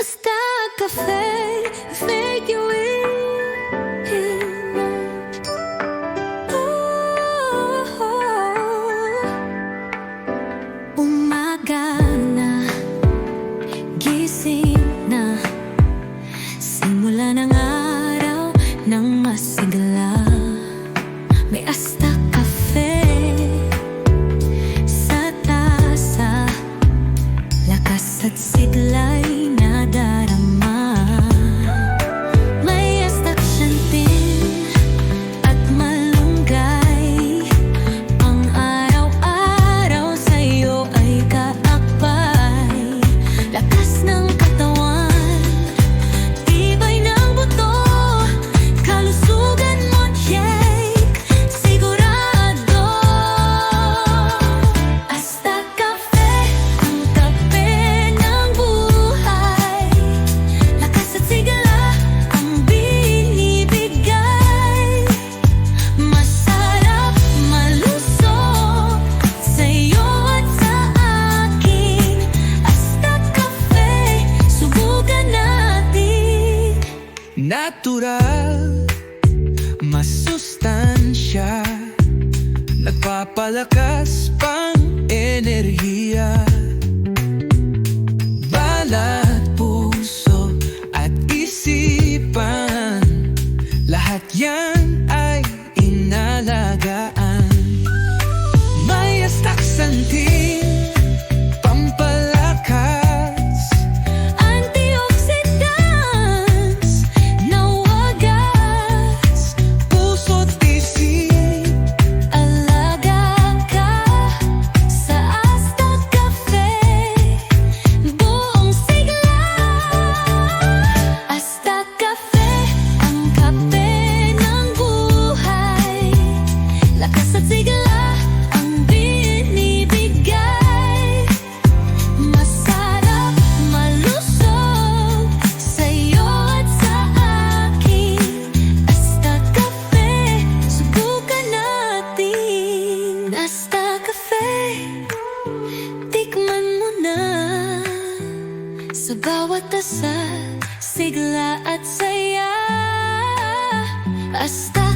Hasta cafe, make you in. Umaga na, gising na, simula ng araw ng masigla. May Asta Cafe sa tasa, lakas at siglay nadarama. May Asta Shantin at malunggay, ang araw-araw sa'yo ay kaakbay. Lakas ng katawan, tibay ng buto, kalusugan mo check, sigurado. Asta Cafe, ang kape ng buhay. Lakas at sigla ang binibigay. Masarap, malusog sa'yo at sa akin. Asta Cafe, subukan natin. Natural, masustansya, nagpapalakas pang enerhiya. Balat, puso at isipan, lahat yan ay inalagaan. May Asta Shantin, pampalakas, Antioxidants na wagas, puso't isip. alaga ka sa Asta Cafe, buong sigla. Asta Cafe, ang kape ng buhay. Lakas at sigla ang binibigay. Masarap, malusog sa'yo at sa akin. Asta Cafe, subukan natin. Asta Cafe, tikman mo na. Sa bawat asal, sigla at saya. Asta